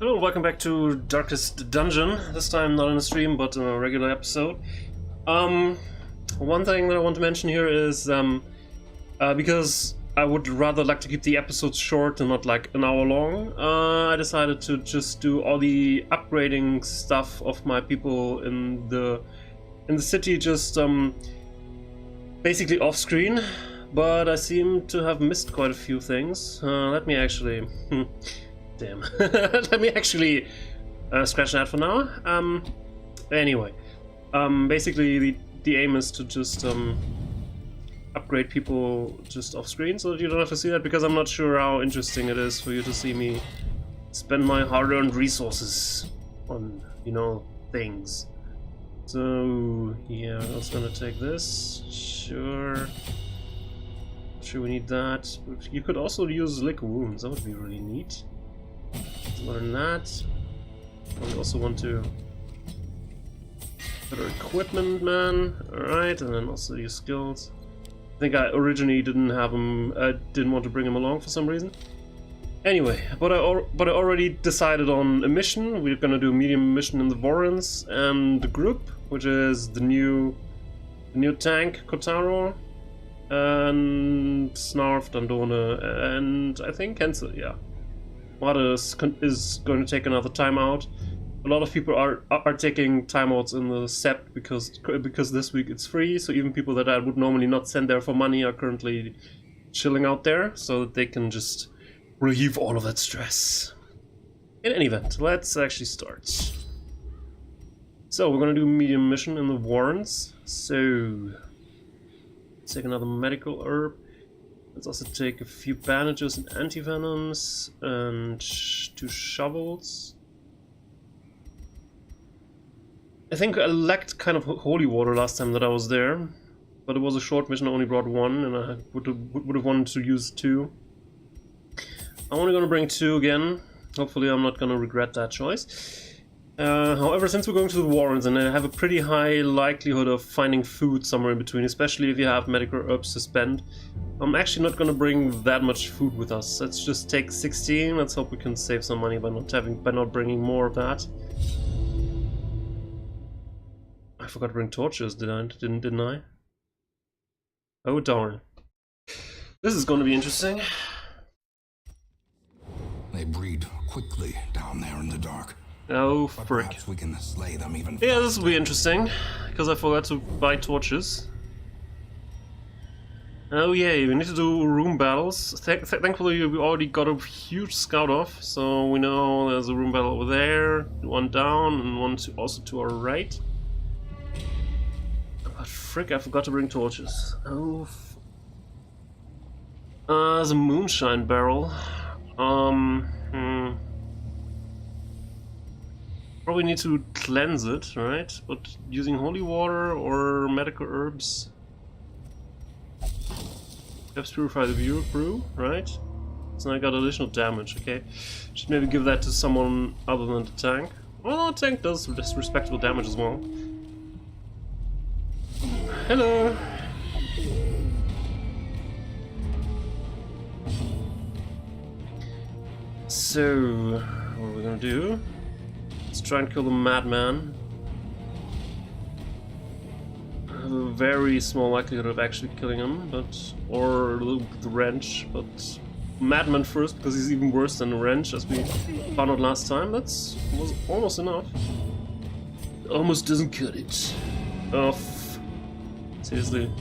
Hello, welcome back to Darkest Dungeon. This time not in a stream, but in a regular episode. One thing that I want to mention here is because I would rather like to keep the episodes short and not like an hour long, I decided to just do all the upgrading stuff of my people in the city, just basically off screen. But I seem to have missed quite a few things. Let me actually. Damn. Let me actually scratch that for now. Anyway, basically the aim is to just upgrade people just off screen so that you don't have to see that, because I'm not sure how interesting it is for you to see me spend my hard-earned resources on, you know, things. So yeah, I was gonna take this. Sure we need that. But you could also use lick wounds. That would be really neat. Learn that. We also want to better equipment, man. Alright, and then also your skills. I think I originally didn't have him. I didn't want to bring him along for some reason. Anyway, but I already decided on a mission. We're gonna do a medium mission in the Vorens and the group, which is the new tank Kotaro and Snarf, Dandone, and I think Kensel. Yeah. Wada is going to take another timeout. A lot of people are taking timeouts in the Sept because this week it's free, so even people that I would normally not send there for money are currently chilling out there, so that they can just relieve all of that stress. In any event, let's actually start. So we're gonna do a medium mission in the Warrens. So let's take another medical herb. Let's also take a few bandages and antivenoms and 2 shovels. I think I lacked kind of holy water last time that I was there, but it was a short mission. I only brought 1, and I would have wanted to use 2. I'm only gonna bring 2 again. Hopefully, I'm not gonna regret that choice. However, since we're going to the Warrens and I have a pretty high likelihood of finding food somewhere in between, especially if you have medical herbs to spend, I'm actually not going to bring that much food with us. Let's just take 16. Let's hope we can save some money by not bringing more of that. I forgot to bring torches, didn't I? Oh darn. This is going to be interesting. They breed quickly down there in the dark. Oh frick. Perhaps we can slay them even faster. Yeah, this will be interesting, because I forgot to buy torches. Oh yeah, we need to do room battles. Thankfully we already got a huge scout off, so we know there's a room battle over there, 1 down and 1 also to our right. But frick, I forgot to bring torches. Oh, there's a moonshine barrel. Probably need to cleanse it, right? But using holy water or medical herbs. Perhaps purify the brew, right? So I got additional damage, okay. Should maybe give that to someone other than the tank. Well, the tank does respectable damage as well. Hello! So, what are we gonna do? Let's try and kill the madman. I have a very small likelihood of actually killing him, or the wrench, but madman first, because he's even worse than the wrench, as we found out last time. That was almost enough. Almost doesn't cut it. Oh, seriously.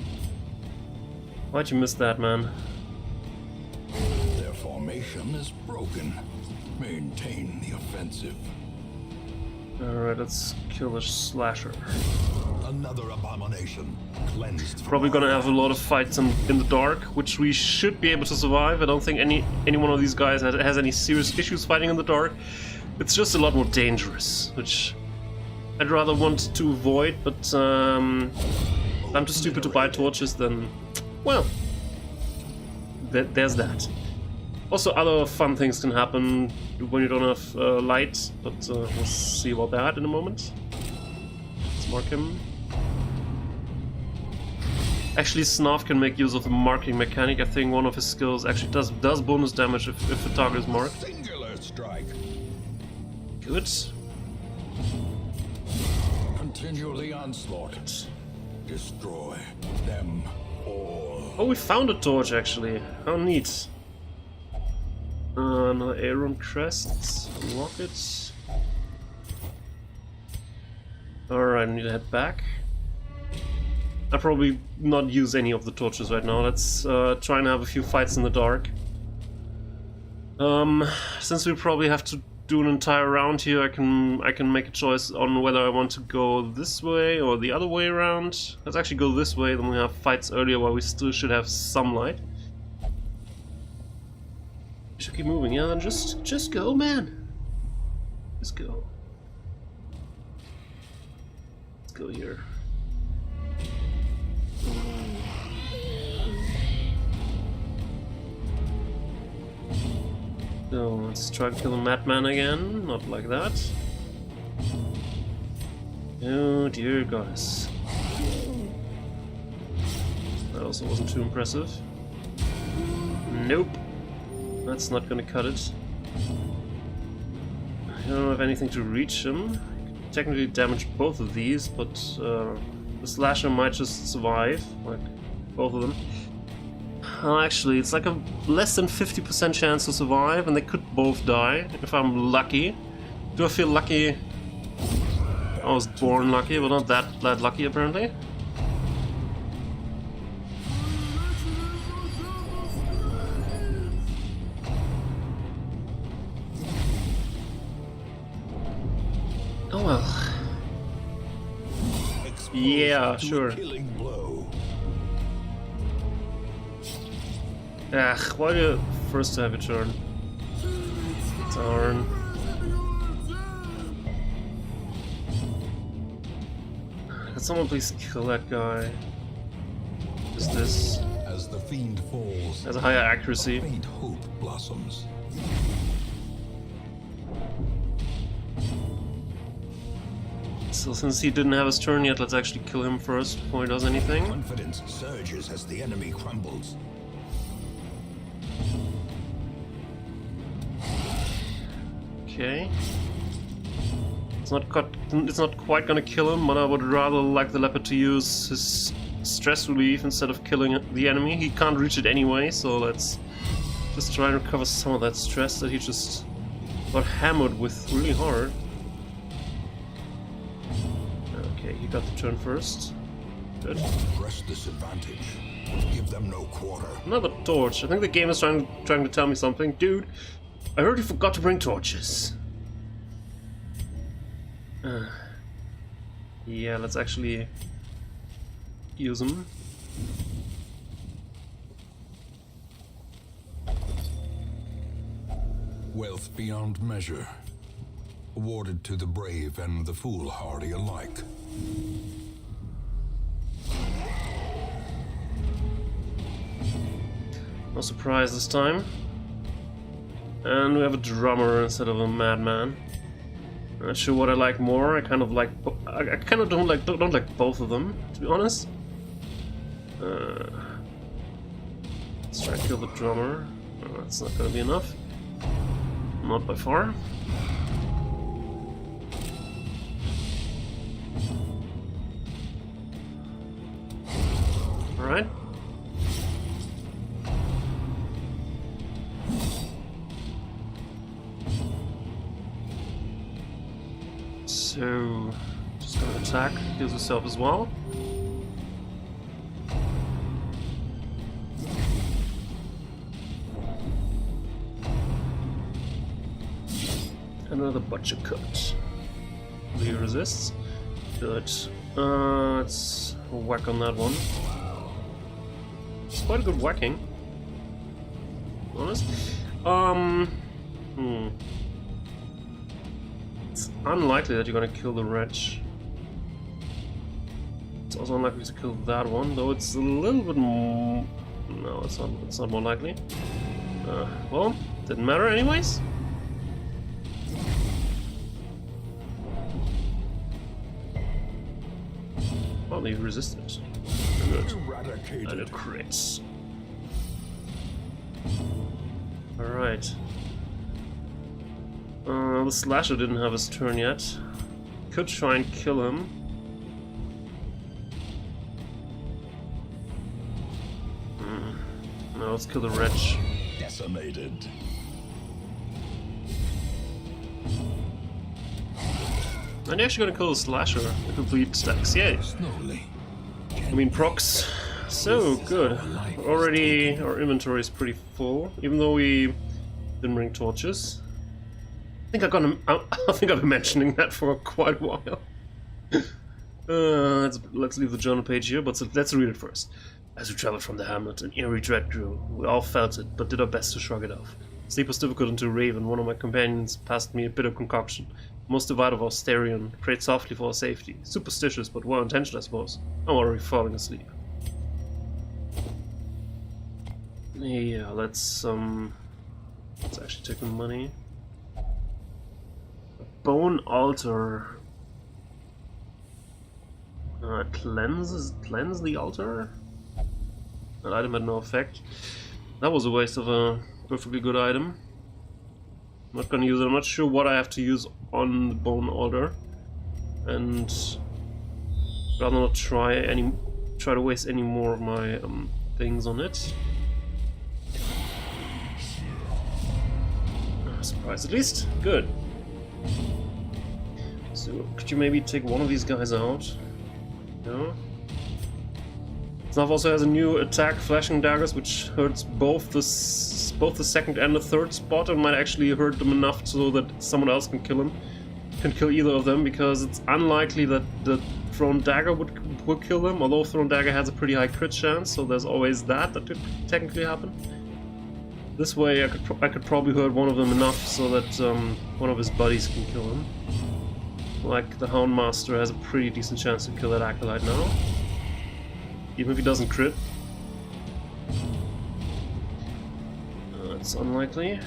Why'd you miss that, man? Their formation is broken. Maintain the offensive. Alright, let's kill the slasher. Another abomination cleansed. Probably gonna have a lot of fights in the dark, which we should be able to survive. I don't think any one of these guys has any serious issues fighting in the dark. It's just a lot more dangerous, which I'd rather want to avoid, but I'm too stupid to buy torches, then, well, there's that. Also, other fun things can happen when you don't have light, but we'll see about that in a moment. Let's mark him. Actually, Snarf can make use of the marking mechanic. I think one of his skills actually does bonus damage if the target is marked. Singular strike. Good. Continue the onslaught. Destroy them all. Oh, we found a torch actually. How neat. Another Aeron crest. Unlock it. Alright, I need to head back. I'll probably not use any of the torches right now. Let's try and have a few fights in the dark. Since we probably have to do an entire round here, I can make a choice on whether I want to go this way or the other way around. Let's actually go this way, then we have fights earlier while we still should have some light. We should keep moving, yeah, then just go, man. Just go. Let's go here. So let's try to kill the madman again, not like that. Oh dear goddess. That also wasn't too impressive. Nope. That's not gonna cut it. I don't have anything to reach him. I could technically damage both of these, but the slasher might just survive, like both of them. Actually, it's like a less than 50% chance to survive, and they could both die if I'm lucky. Do I feel lucky? I was born lucky, but not that lucky apparently. Oh well. Yeah, sure. Ugh, why do you first have a turn? Darn. Can someone please kill that guy? Just this. As the fiend falls, has a higher accuracy. faint hope blossoms. So since he didn't have his turn yet, let's actually kill him first before he does anything. Confidence surges as the enemy crumbles. Okay. It's not quite gonna kill him, but I would rather like the leopard to use his stress relief instead of killing the enemy. He can't reach it anyway, so let's just try and recover some of that stress that he just got hammered with really hard. Okay, he got the turn first. Good. Press this advantage. Give them no quarter. Another torch. I think the game is trying to tell me something. Dude, I heard you forgot to bring torches. Yeah, let's actually use them. Wealth beyond measure, awarded to the brave and the foolhardy alike. No surprise this time. And we have a drummer instead of a madman. I'm not sure what I like more. I kind of like. I kind of don't like both of them, to be honest. Let's try to kill the drummer. That's not gonna be enough. Not by far. All right. So, just gonna attack, heals himself as well. Another butcher cut. He resists. Good. Let's whack on that one. It's quite a good whacking. To be honest. It's unlikely that you're gonna kill the wretch. It's also unlikely to kill that one, though it's a little bit more... No, it's not more likely. Well, didn't matter anyways. Well, they resisted. Good. And it crits. Alright. The slasher didn't have his turn yet. Could try and kill him. No, let's kill the wretch. Decimated. I'm actually gonna kill the slasher. The complete stacks. Yay! Slowly. I mean procs. So good. Already our inventory is pretty full, even though we didn't bring torches. I think I've been mentioning that for quite a while. Let's leave the journal page here, but let's read it first. As we traveled from the hamlet, an eerie dread grew. We all felt it, but did our best to shrug it off. Sleep was difficult until Raven, one of my companions, passed me a bit of concoction. Most devout of our Starion, prayed softly for our safety. Superstitious, but well-intentioned, I suppose. I'm already falling asleep. Yeah, let's actually take the money. Bone altar. Cleanse the altar? That item had no effect. That was a waste of a perfectly good item. I'm not gonna use it. I'm not sure what I have to use on the bone altar, and rather not try to waste any more of my things on it. Surprise, at least. Good. So could you maybe take one of these guys out? No. Snuff also has a new attack, flashing daggers, which hurts both the second and the third spot, and might actually hurt them enough so that someone else can kill him. Can kill either of them, because it's unlikely that the thrown dagger would kill them. Although thrown dagger has a pretty high crit chance, so there's always that could technically happen. This way, I could probably hurt one of them enough so that one of his buddies can kill him. Like the Houndmaster has a pretty decent chance to kill that acolyte now. Even if he doesn't crit. That's unlikely.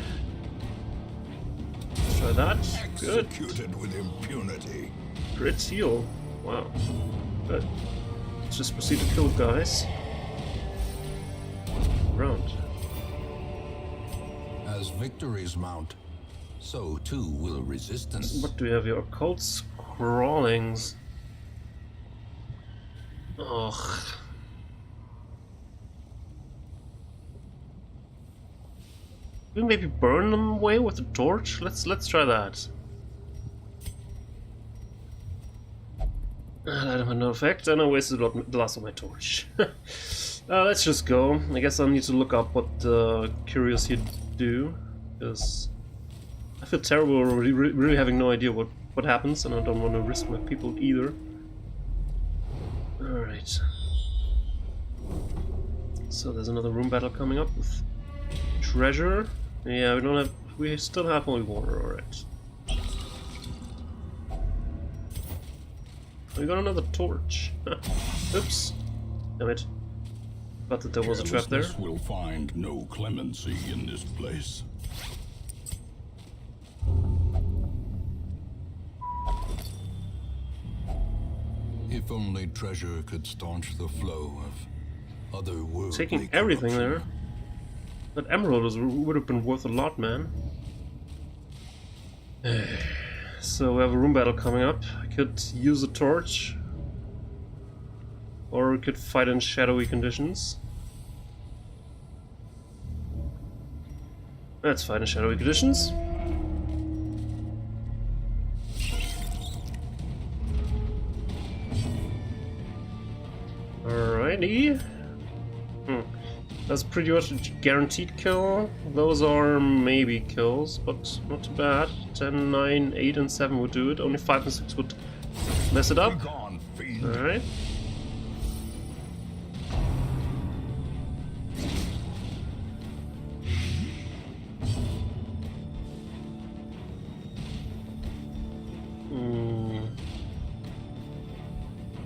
Let's try that. Good. Executed with impunity. Crit heal. Wow. Good. Let's just proceed to kill guys. Round. As victories mount, so too will resistance. What do we have here? Occult scrawlings. Ugh. We maybe burn them away with a torch? Let's try that. That item had no effect, and I wasted the last of my torch. Let's just go. I guess I'll need to look up what Curious here do, because I feel terrible really having no idea what happens, and I don't want to risk my people either. Alright. So there's another room battle coming up with treasure. Yeah, we still have only water, alright. We got another torch. Oops. Damn it. Thought that there was a trap there. Will find no clemency in this place. If only treasure could staunch the flow of otherworldly Taking everything corruption. there. That emerald would have been worth a lot, man. So we have a room battle coming up. I could use a torch. Or we could fight in shadowy conditions. Let's fight in shadowy conditions. Alrighty. That's pretty much a guaranteed kill. Those are maybe kills, but not too bad. 10, 9, 8, and 7 would do it. Only 5 and 6 would mess it up. Alright.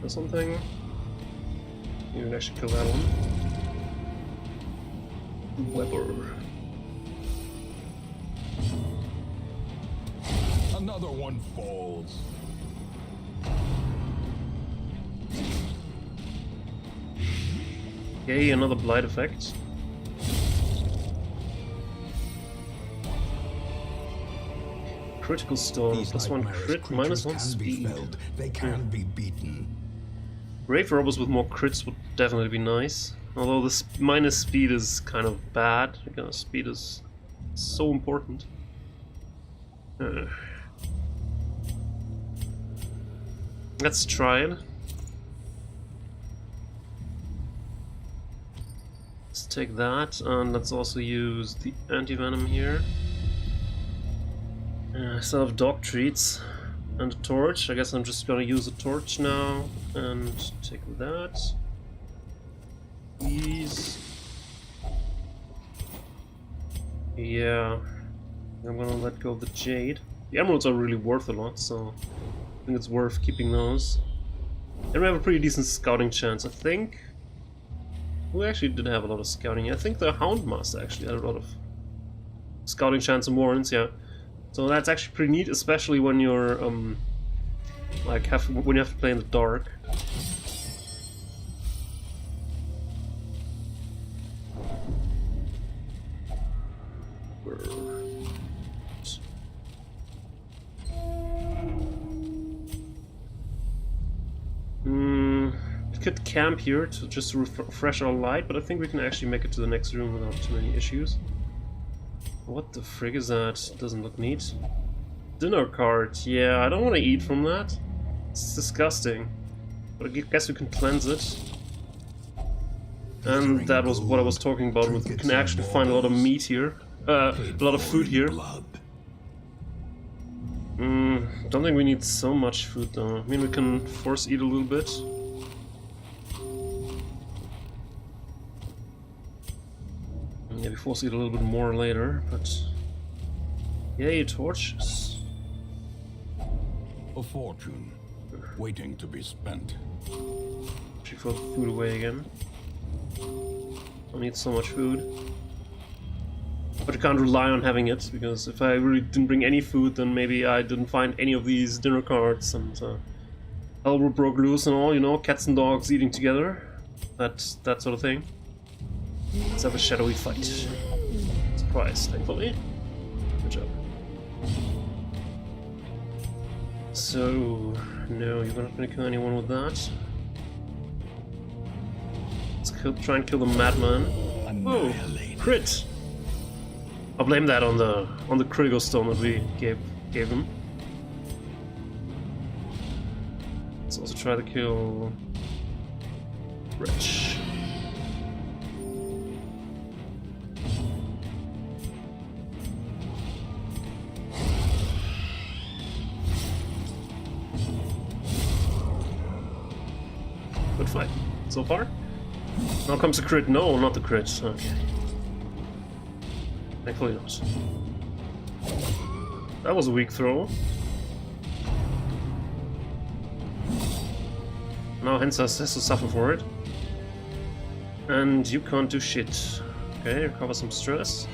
Or something. You can actually kill that one. Weber. Another one falls. Yay, another blight effect. critical storm, These plus 1 nightmarish crit, minus creatures 1 can speed. be felled. They can be beaten. Brave robots with more crits would definitely be nice. Although this minus speed is kind of bad, because speed is so important. Let's try it. Let's take that, and let's also use the anti-venom here. I still have dog treats and a torch. I guess I'm just gonna use a torch now and take that. These. Yeah. I'm gonna let go of the jade. The emeralds are really worth a lot, so I think it's worth keeping those. And we have a pretty decent scouting chance, I think. We actually did have a lot of scouting. I think the Houndmaster actually had a lot of scouting chance and warrants, yeah. So that's actually pretty neat, especially when you're like when you have to play in the dark. We could camp here to just refresh our light, but I think we can actually make it to the next room without too many issues. What the frig is that? Doesn't look neat. Dinner card. Yeah, I don't want to eat from that. It's disgusting. But I guess we can cleanse it. And that was what I was talking about. We can actually find a lot of meat here. A lot of food here. Don't think we need so much food though. I mean, we can force eat a little bit. Yeah, we force eat a little bit more later, but... Yay, torches. A fortune, waiting to be spent. She throw the food away again. Don't need so much food. But you can't rely on having it, because if I really didn't bring any food, then maybe I didn't find any of these dinner cards, and hell broke loose and all, you know, cats and dogs eating together. That sort of thing. Let's have a shadowy fight. Surprise, thankfully. Good job. So, no, you're not gonna kill anyone with that. Let's try and kill the madman. Oh, crit! I'll blame that on the critical stone that we gave him. Let's also try to kill Wretch. Good fight so far. Now comes the crit. No, not the crit. Okay. Thankfully not. That was a weak throw. Now Ancestor has to suffer for it. And you can't do shit. Okay, recover some stress.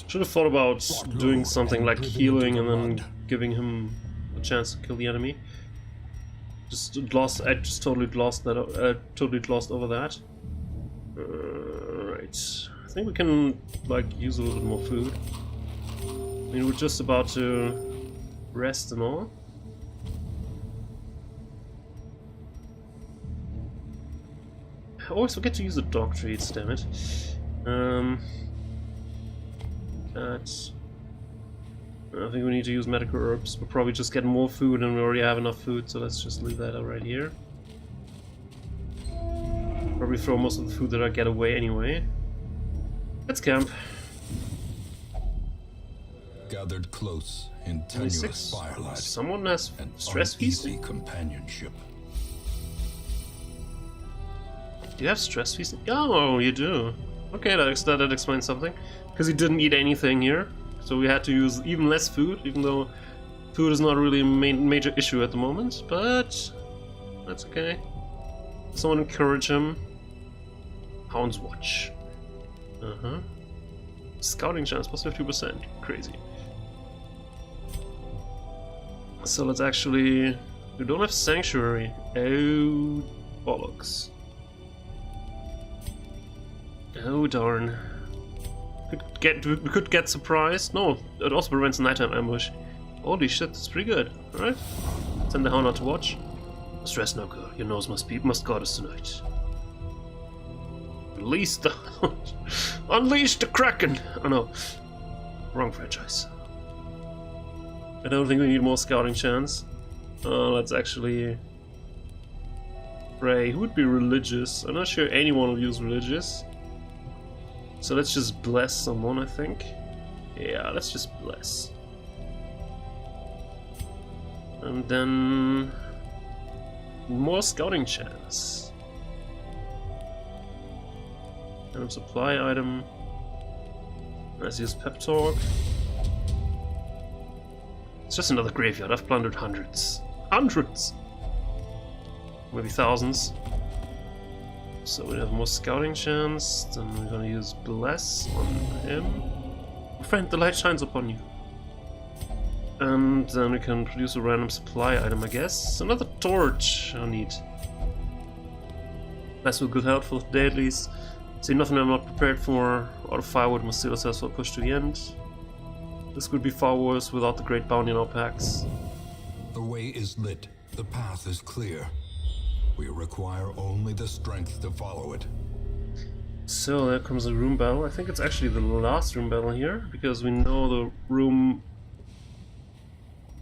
Should have thought about doing something like healing and then giving him a chance to kill the enemy. I just totally glossed that. Totally glossed over that. Right. I think we can like use a little bit more food. I mean, we're just about to rest and all. I always forget to use the dog treats. Damn it. I think we need to use medical herbs. We'll probably just get more food, and we already have enough food, so let's just leave that right here. Probably throw most of the food that I get away anyway. Let's camp. Gathered close in tenuous firelight. Someone has stress feasting? Companionship. Do you have stress feasting? Oh, you do. Okay, that explains something. Because he didn't eat anything here, so we had to use even less food, even though food is not really a major issue at the moment, but that's okay. Someone encourage him. Hound's Watch. Scouting chance plus 50%. Crazy. So let's actually We don't have sanctuary. Oh, bollocks. Oh darn. We could get surprised. No, it also prevents nighttime ambush. Holy shit, that's pretty good. Alright. Send the hound out to watch. Stress no good. Your nose must guard us tonight. Release the hound. Unleash the Kraken! Oh no. Wrong franchise. I don't think we need more scouting chance. Let's actually pray. Who would be religious? I'm not sure anyone will use religious. So let's just bless someone, I think. Yeah, let's just bless. And then more scouting chance. Random supply item. Let's use pep talk. It's just another graveyard. I've plundered hundreds. Hundreds! Maybe thousands. So we have more scouting chance. Then we're gonna use bless on him. Friend, the light shines upon you. And then we can produce a random supply item, I guess. Another torch. How neat. That's with good help for today at least. See, nothing I'm not prepared for. All the firewood must save ourselves for a push to the end. This could be far worse without the great bounty in our packs. The way is lit. The path is clear. We require only the strength to follow it. So there comes a room battle. I think it's actually the last room battle here, because we know the room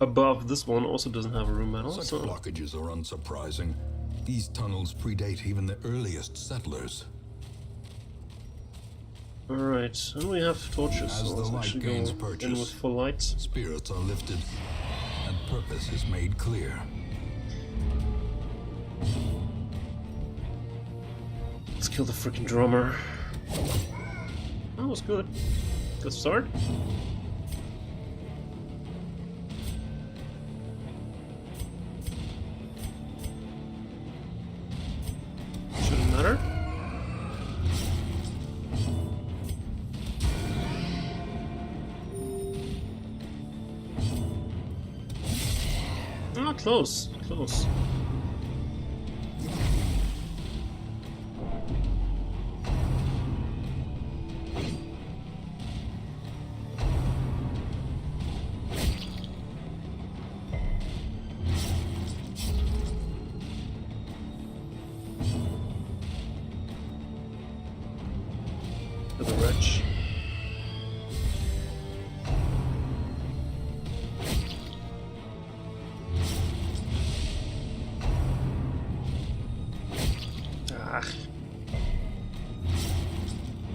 above this one also doesn't have a room battle. Such blockages are unsurprising. These tunnels predate even the earliest settlers. Alright, and we have torches, so let's actually go in with full light. Spirits are lifted, and purpose is made clear. Let's kill the freaking drummer. That was good. Good start. Shouldn't matter. Ah, close. Close. For the wretch.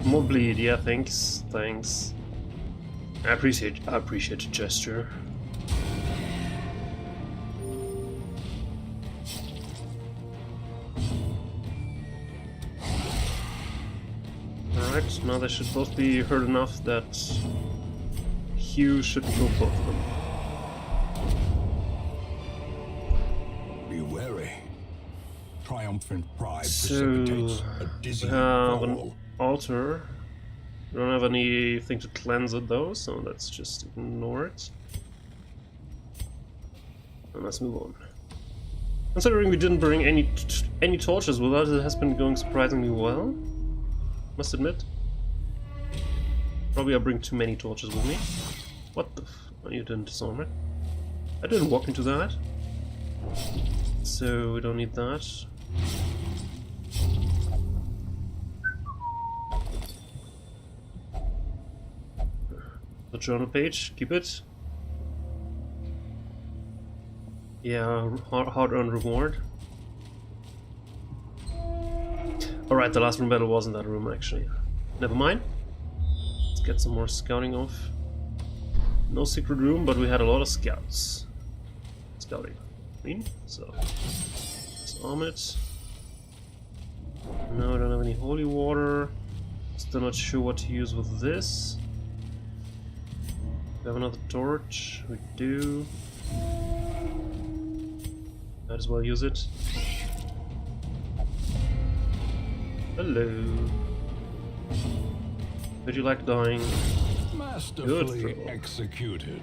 More bleed, yeah, thanks. Thanks. I appreciate the gesture. Alright, now they should both be hurt enough that Hugh should kill both of them. Be wary. Triumphant pride precipitates a dizzy fall. Altar. We don't have anything to cleanse it though, so let's just ignore it. And let's move on. Considering we didn't bring any torches with us, it has been going surprisingly well. Must admit. Probably I bring too many torches with me. What the f... Oh, you didn't disarm it. I didn't walk into that. So we don't need that. The journal page, keep it. Yeah, hard-earned reward. Alright, the last room battle wasn't that room actually. Never mind. Let's get some more scouting off. No secret room, but we had a lot of scouts. Scouting. So, disarm it. No, I don't have any holy water. Still not sure what to use with this. We have another torch. We do. Might as well use it. Hello. Would you like dying? Masterfully executed.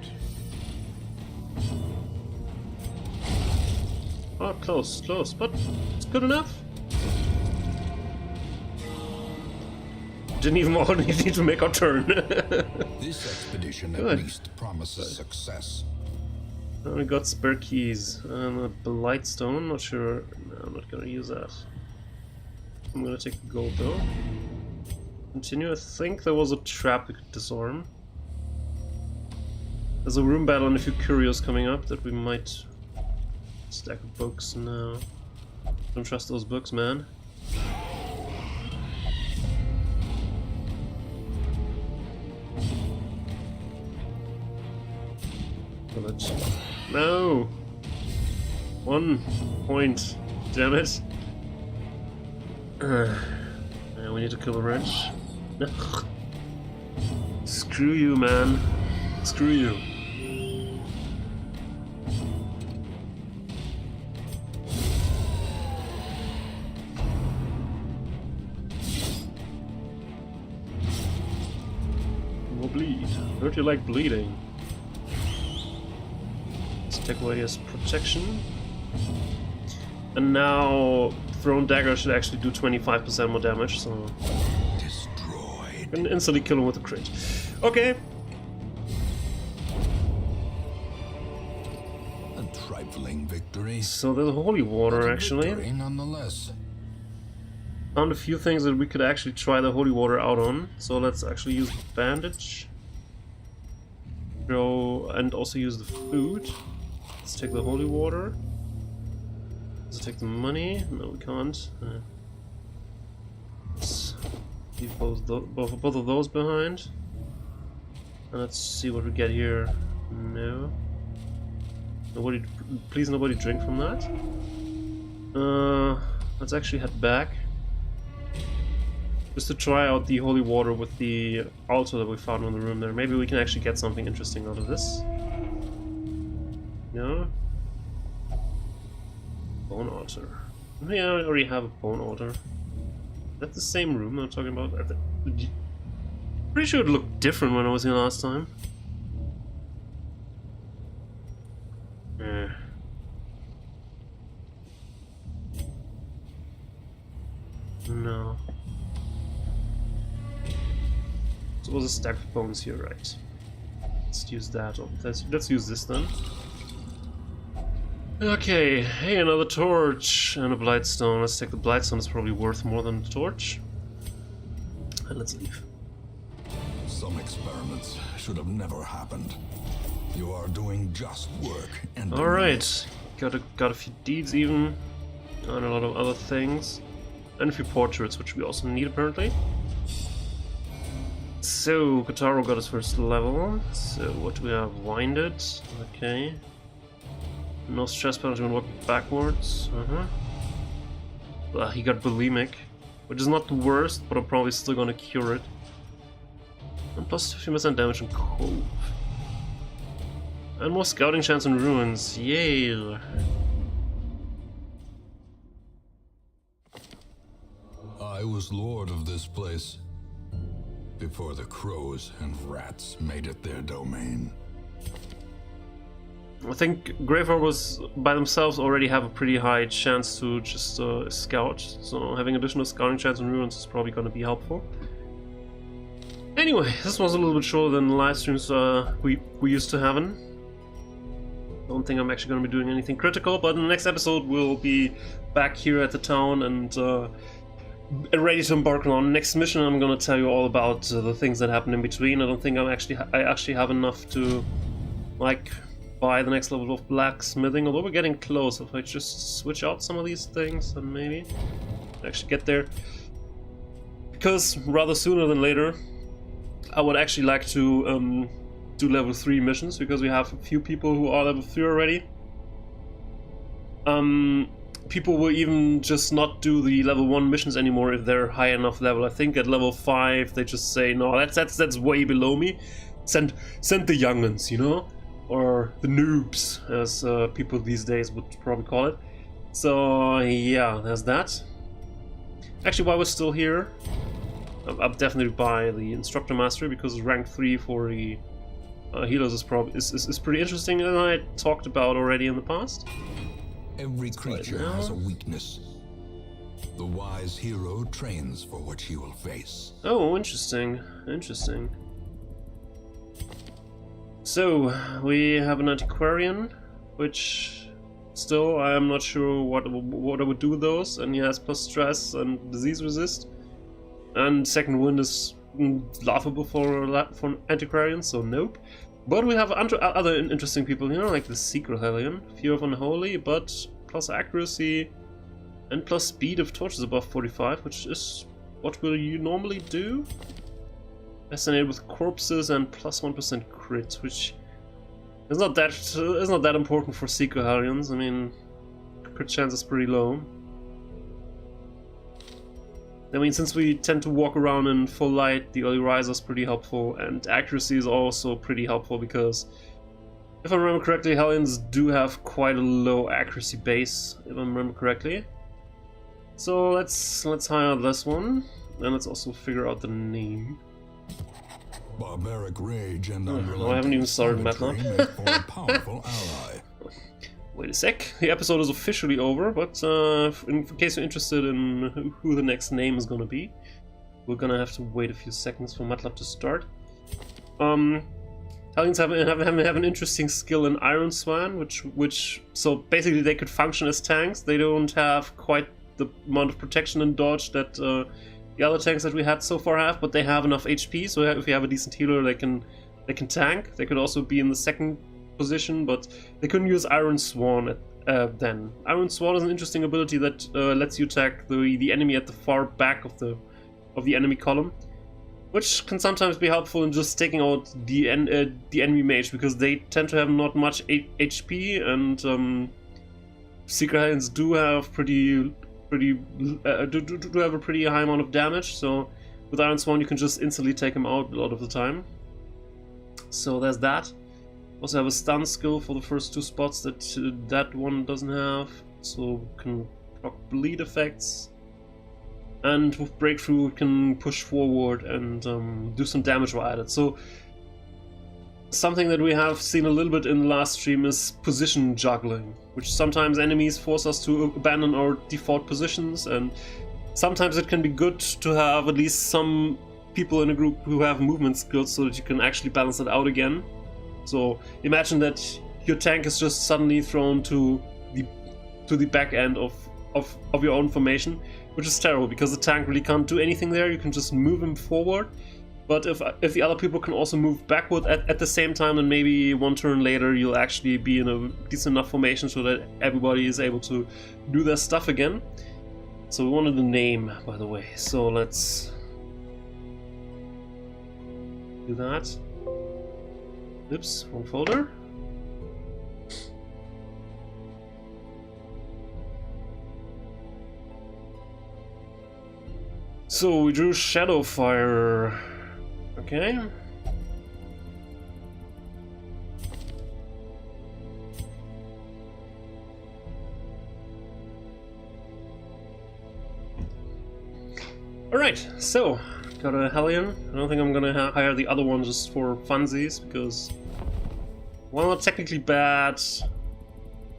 Oh, close, close, but it's good enough. Didn't even need to make our turn. This expedition Good. at least promises success. We got spare keys and a blight stone. Not sure. No, I'm not gonna use that. I'm gonna take the gold though. Continue. I think there was a trap we could disarm. There's a room battle and a few curios coming up that we might stack of books now. Don't trust those books, man. Village. No! 1 point. Damn it. We need to kill a wrench. Screw you, man. Screw you. More bleed. Heard you like bleeding. Let's take away his protection. And now thrown dagger should actually do 25% more damage, so Destroyed. can instantly kill him with a crit. Okay. A trifling victory. So there's holy water But a actually. victory nonetheless. Found a few things that we could actually try the holy water out on. So let's actually use the bandage. Go and also use the food. Let's take the holy water. Let's take the money. No, we can't. Let's leave both of those behind. And let's see what we get here. No. Nobody, please nobody drink from that. Let's actually head back. Just to try out the holy water with the altar that we found in the room there. Maybe we can actually get something interesting out of this. No? Bone altar. Yeah, I already have a bone altar. Is that the same room I'm talking about? Pretty sure it looked different when I was here last time. No. So it was a stack of bones here, right? Let's use that. Let's use this then. Okay, hey, another torch and a blightstone. Let's take the blightstone. It's probably worth more than the torch. And let's leave. Some experiments should have never happened. You are doing just work, and All right, got a few deeds even, and a lot of other things, and a few portraits, which we also need apparently. So Kotaro got his first level. So what do we have? Winded. Okay. No stress punishment working backwards. He got bulimic, which is not the worst, but I'm probably still gonna cure it. And plus 50% damage in Cove. And more scouting chance in ruins. Yay! I was lord of this place before the crows and rats made it their domain. I think Grave Robbers by themselves already have a pretty high chance to just scout, so having additional scouting chance in ruins is probably going to be helpful. Anyway, this was a little bit shorter than the live streams we used to having. Don't think I'm actually going to be doing anything critical, but in the next episode we'll be back here at the town and ready to embark on our next mission. I'm going to tell you all about the things that happen in between. I don't think I actually have enough to like buy the next level of blacksmithing, although we're getting close. If I just switch out some of these things, then maybe actually get there. Because rather sooner than later, I would actually like to do level 3 missions, because we have a few people who are level 3 already. People will even just not do the level 1 missions anymore if they're high enough level. I think at level 5 they just say, no, that's way below me. Send the young'uns, you know? Or the noobs, as people these days would probably call it. So yeah, there's that. Actually, while we're still here, I'll definitely buy the Instructor Mastery, because rank 3 for the healers is pretty interesting, and I talked about already in the past. Every creature has a weakness. The wise hero trains for what he will face. Oh, interesting. Interesting. So, we have an antiquarian, which still I am not sure what I would do with those, and he has plus stress and disease resist. And second wind is laughable for an antiquarian, so nope. But we have other interesting people here, like the Secret Hellion, Fear of Unholy, but plus accuracy and plus speed if torches above 45, which is what will you normally do? Fascinated with corpses and plus 1% crit, which is not that important for Secret Hellions. I mean, crit chance is pretty low. I mean, since we tend to walk around in full light, the early riser is pretty helpful, and accuracy is also pretty helpful because, if I remember correctly, Hellions do have quite a low accuracy base, if I remember correctly. So let's hire this one, and let's also figure out the name. Barbaric rage and Oh, I haven't even started MATLAB. make for a powerful ally. Wait a sec, the episode is officially over, but in case you're interested in who the next name is gonna be, we're gonna have to wait a few seconds for MATLAB to start. Hellions have an interesting skill in Iron Swan, which so basically they could function as tanks. They don't have quite the amount of protection and dodge that the other tanks that we had so far have, but they have enough HP, so if you have a decent healer, they can tank. They could also be in the second position, but they couldn't use Iron Swan then. Iron Swan is an interesting ability that lets you attack the enemy at the far back of the enemy column, which can sometimes be helpful in just taking out the enemy mage, because they tend to have not much HP, and Secret Hellions do have do have a pretty high amount of damage. So with Iron Swan you can just instantly take him out a lot of the time. So there's that. Also have a stun skill for the first two spots that that one doesn't have, so can proc bleed effects. And with breakthrough it can push forward and do some damage while at it. So something that we have seen a little bit in the last stream is position juggling, which sometimes enemies force us to abandon our default positions, and sometimes it can be good to have at least some people in a group who have movement skills so that you can actually balance it out again. So imagine that your tank is just suddenly thrown to the back end of your own formation, which is terrible because the tank really can't do anything there. You can just move him forward, but if the other people can also move backward at the same time, then maybe one turn later you'll actually be in a decent enough formation so that everybody is able to do their stuff again. So we wanted a name, by the way, so let's do that. Oops, wrong folder. So we drew Shadowfire. Okay. Alright, so got a Hellion. I don't think I'm gonna hire the other one just for funsies, because, well, not technically bad.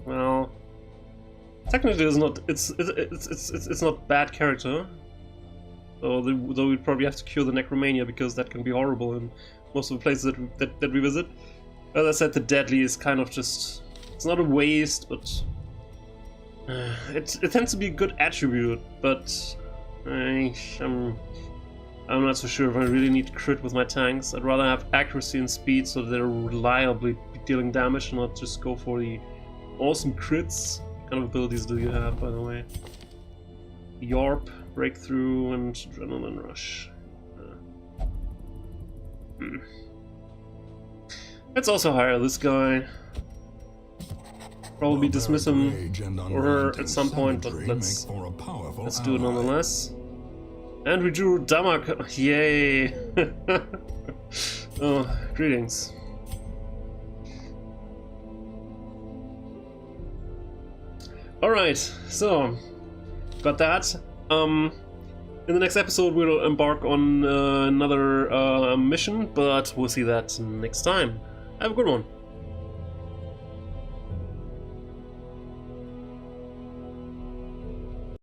Well, technically it's not. It's not bad character. Though we'd probably have to cure the Necromania, because that can be horrible in most of the places that we visit. As I said, the Deadly is kind of just, it's not a waste, but it tends to be a good attribute. But I'm not so sure if I really need crit with my tanks. I'd rather have accuracy and speed so that they're reliably dealing damage, and not just go for the awesome crits. What kind of abilities do you have, by the way? Yarp, Breakthrough, and Adrenaline Rush. Let's also hire this guy. Probably dismiss him or her at some point, but let's do it nonetheless. And we drew Damak. Yay! Oh, greetings. Alright, so got that. In the next episode we'll embark on another mission, but we'll see that next time. Have a good one.